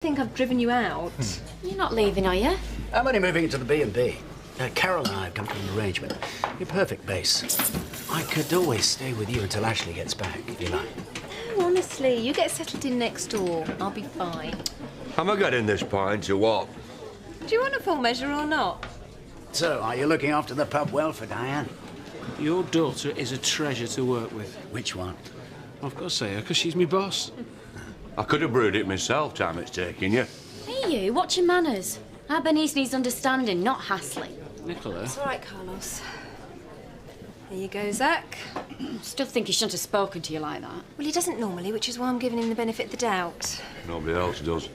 Think I've driven you out. You're not leaving, are you? I'm only moving into the B&B. Carol and I have come to an arrangement. You're perfect base. I could always stay with you until Ashley gets back, if you like. No, honestly, you get settled in next door. I'll be fine. Am I getting this pint or what? Do you want a full measure or not? So, are you looking after the pub well for Diane? Your daughter is a treasure to work with. Which one? I've got to say her, because she's my boss. I could have brewed it myself, time it's taking you. Hey, you, watch your manners. Our Bernice needs understanding, not hassling. Nicola? It's all right, Carlos. Here you go, Zach. Still think he shouldn't have spoken to you like that. Well, he doesn't normally, which is why I'm giving him the benefit of the doubt. Nobody else does.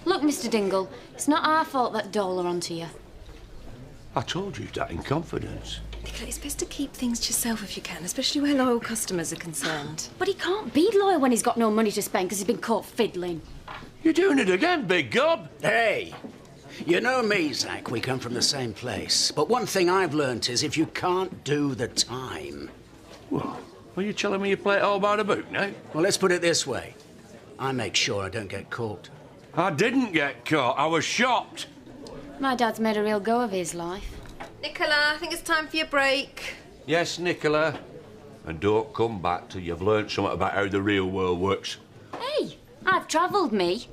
Look, Mr. Dingle, it's not our fault that Dole are onto you. I told you that in confidence. Nicola, it's best to keep things to yourself if you can, especially where loyal customers are concerned. But he can't be loyal when he's got no money to spend because he's been caught fiddling. You're doing it again, big gob. Hey! You know me, Zach. We come from the same place. But one thing I've learnt is if you can't do the time... Well, are you telling me you play it all by the book now? Well, let's put it this way. I make sure I don't get caught. I didn't get caught. I was shocked. My dad's made a real go of his life. Nicola, I think it's time for your break. Yes, Nicola. And don't come back till you've learnt something about how the real world works. Hey, I've travelled, me.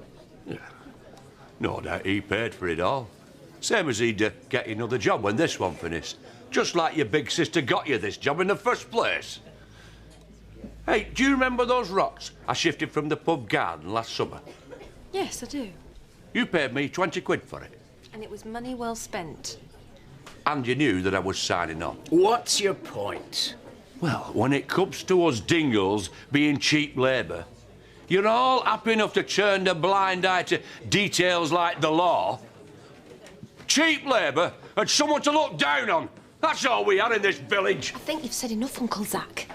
No doubt he paid for it all. Same as he'd get you another job when this one finished. Just like your big sister got you this job in the first place. Hey, do you remember those rocks I shifted from the pub garden last summer? Yes, I do. You paid me 20 quid for it. And it was money well spent. And you knew that I was signing on. What's your point? Well, when it comes to us Dingles being cheap labour, you're all happy enough to turn a blind eye to details like the law. Cheap labour and someone to look down on. That's all we are in this village. I think you've said enough, Uncle Zach.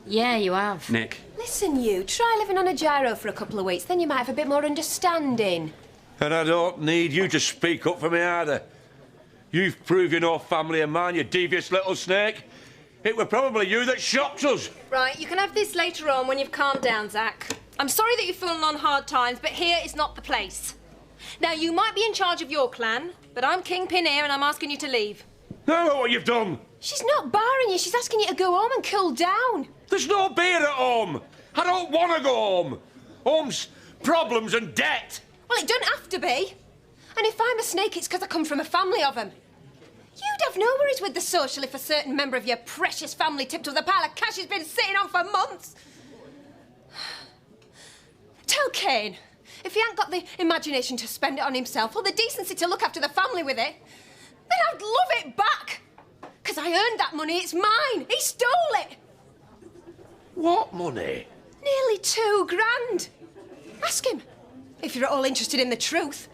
Yeah, you have. Nick. Listen, you, try living on a gyro for a couple of weeks, then you might have a bit more understanding. And I don't need you to speak up for me either. You've proved you're no family of mine, you devious little snake. It were probably you that shocked us. Right, you can have this later on when you've calmed down, Zach. I'm sorry that you've fallen on hard times, but here is not the place. Now, you might be in charge of your clan, but I'm kingpin here and I'm asking you to leave. Now look what you've done. She's not barring you, she's asking you to go home and cool down. There's no beer at home. I don't want to go home. Home's problems and debt. Well, it don't have to be. And if I'm a snake, it's because I come from a family of them. You'd have no worries with the social if a certain member of your precious family tipped with a pile of cash he's been sitting on for months. Tell Kane, if he ain't got the imagination to spend it on himself or the decency to look after the family with it, then I'd love it back. Because I earned that money, it's mine. He stole it. What money? Nearly £2,000. Ask him, if you're at all interested in the truth.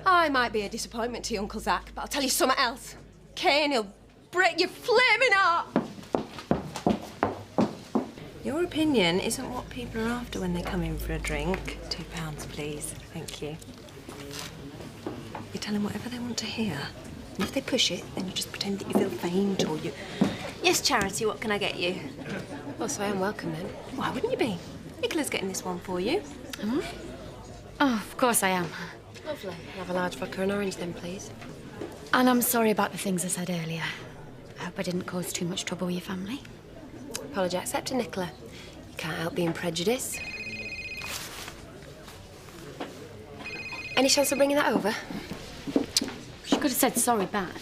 I might be a disappointment to you, Uncle Zach, but I'll tell you something else. Kane, he'll break your flaming heart. Your opinion isn't what people are after when they come in for a drink. £2, please. Thank you. You tell them whatever they want to hear. And if they push it, then you just pretend that you feel faint or you... Yes, Charity, what can I get you? Oh, so I am welcome then. Why wouldn't you be? Nicola's getting this one for you. Am I? Oh, of course I am. Lovely. I'll have a large vodka and orange then, please. And I'm sorry about the things I said earlier. I hope I didn't cause too much trouble with your family. Apology accepted, Nicola. You can't help being prejudiced. Any chance of bringing that over? She could have said sorry back.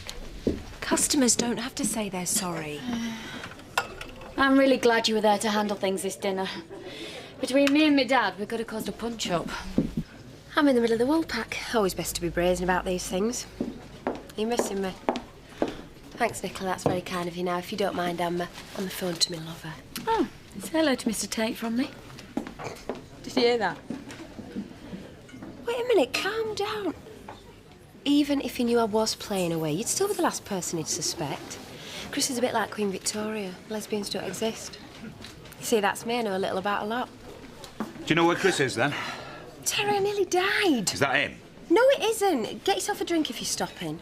Customers don't have to say they're sorry. I'm really glad you were there to handle things this dinner. Between me and my dad, we could have caused a punch-up. I'm in the middle of the wool pack. Always best to be brazen about these things. Are you missing me? Thanks, Nicola. That's very kind of you. Now, if you don't mind, I'm on the phone to my lover. Oh, say hello to Mr. Tate from me. Did you hear that? Wait a minute. Calm down. Even if you knew I was playing away, you'd still be the last person he'd suspect. Chris is a bit like Queen Victoria. Lesbians don't exist. You see, that's me. I know a little about a lot. Do you know where Chris is, then? Terry, I nearly died. Is that him? No, it isn't. Get yourself a drink if you're stopping.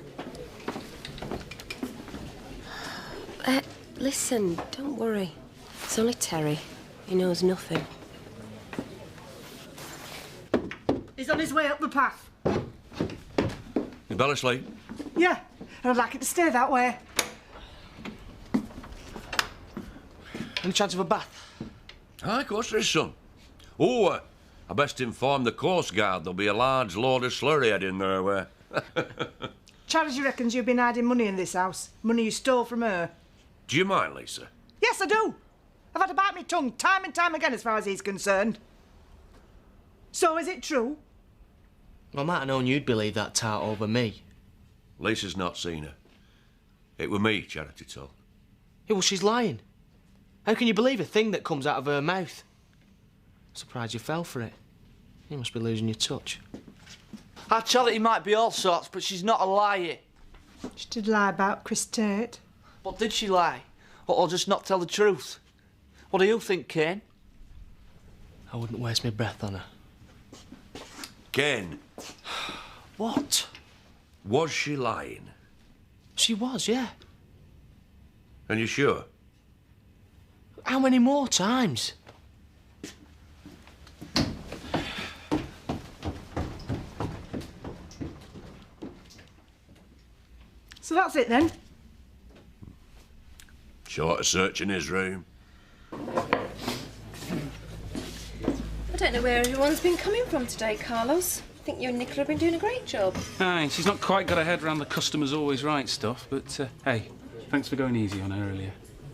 Listen, don't worry. It's only Terry. He knows nothing. Is He's on his way up the path. You fell asleep? Yeah, and I'd like it to stay that way. Any chance of a bath? Aye, of course there is some. Oh, I best inform the Coast Guard there'll be a large load of slurry heading their way. Charity reckons you've been hiding money in this house. Money you stole from her. Do you mind, Lisa? Yes, I do. I've had to bite my tongue time and time again as far as he's concerned. So is it true? I might have known you'd believe that tart over me. Lisa's not seen her. It were me, Charity told. Yeah, well, she's lying. How can you believe a thing that comes out of her mouth? Surprised you fell for it. You must be losing your touch. Our Charity might be all sorts, but she's not a liar. She did lie about Chris Tate. But did she lie? Or just not tell the truth? What do you think, Kane? I wouldn't waste my breath on her. Ken, What? was she lying? She was, yeah. And you sure? How many more times? So that's it then. Short of searching his room. I don't know where everyone's been coming from today, Carlos. I think you and Nicola have been doing a great job. Aye, she's not quite got her head around the customer's always right stuff, but hey, thanks for going easy on her earlier.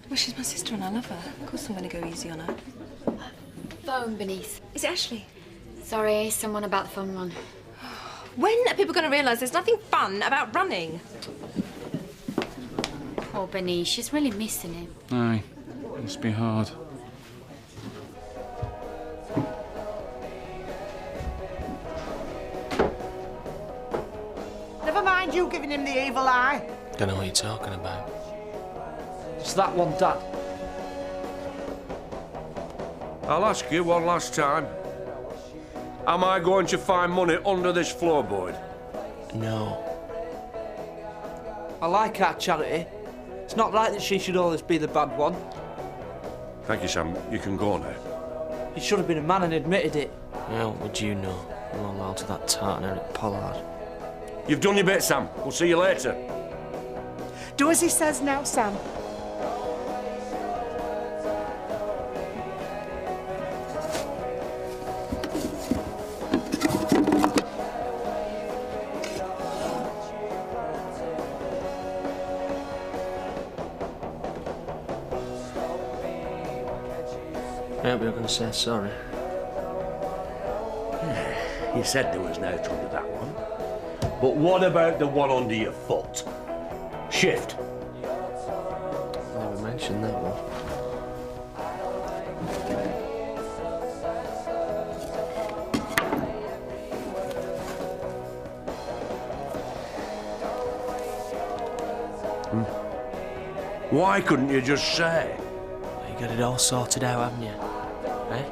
Well, she's my sister and I love her. Of course I'm going to go easy on her. Phone, Bernice. Is it Ashley? Sorry, someone about the fun run. When are people going to realise there's nothing fun about running? Poor Bernice, she's really missing him. Aye, must be hard. Never mind you giving him the evil eye. Don't know what you're talking about. It's that one, Dad. I'll ask you one last time. Am I going to find money under this floorboard? No. I like our Charity. It's not right that she should always be the bad one. Thank you, Sam. You can go now. He should have been a man and admitted it. Yeah, what would you know? I'm not loyal to that tart and Eric Pollard. You've done your bit, Sam. We'll see you later. Do as he says now, Sam. I hope you're going to say sorry. You said there was no under that one. But what about the one under your foot? Shift. Never mentioned that one. Why couldn't you just say? Well, you got it all sorted out, haven't you? Eh?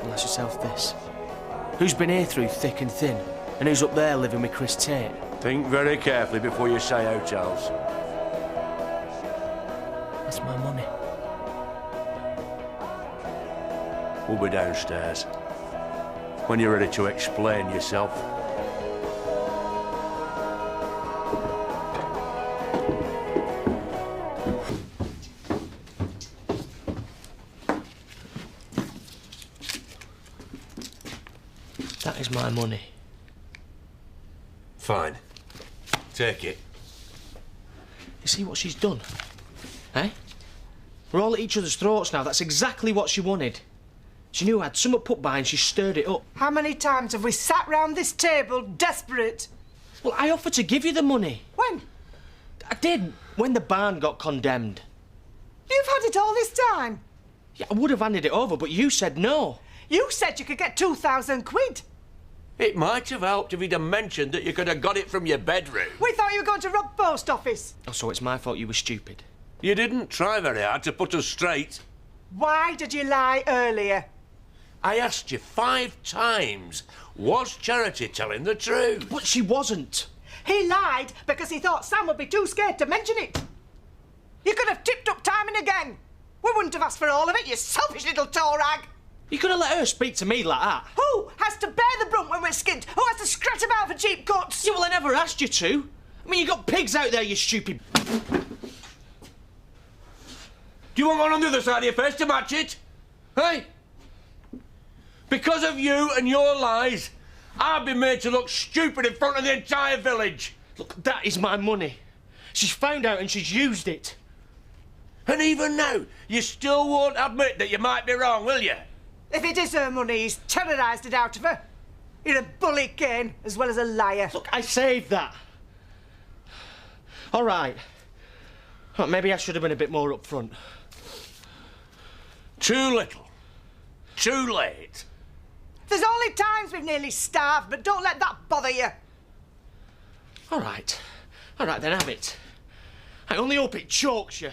Well, ask yourself this. Who's been here through thick and thin? And who's up there living with Chris Tate? Think very carefully before you say hotels. That's my money. We'll be downstairs. When you're ready to explain yourself. That is my money. Fine. Take it. You see what she's done? Eh? We're all at each other's throats now. That's exactly what she wanted. She knew I had something put by and she stirred it up. How many times have we sat round this table desperate? Well, I offered to give you the money. When? I did, when the barn got condemned. You've had it all this time. Yeah, I would have handed it over, but you said no. You said you could get 2,000 quid. It might have helped if he'd have mentioned that you could have got it from your bedroom. We thought you were going to rob post office. Oh, so it's my fault you were stupid. You didn't try very hard to put us straight. Why did you lie earlier? I asked you 5 times, was Charity telling the truth? But she wasn't. He lied because he thought Sam would be too scared to mention it. You could have tipped up time and again. We wouldn't have asked for all of it, you selfish little toe rag. You could have let her speak to me like that. Who has to bear the brunt when we're skint? Who has to scratch about for cheap cuts? Yeah, well, I never asked you to. I mean, you got pigs out there, you stupid... Do you want one on the other side of your face to match it? Hey? Because of you and your lies, I've been made to look stupid in front of the entire village. Look, that is my money. She's found out and she's used it. And even now, you still won't admit that you might be wrong, will you? If it is her money, he's terrorised it out of her. You're a bully, Kane, as well as a liar. Look, I saved that. All right. Well, maybe I should have been a bit more upfront. Too little. Too late. There's only times we've nearly starved, but don't let that bother you. All right. All right, then have it. I only hope it chokes you.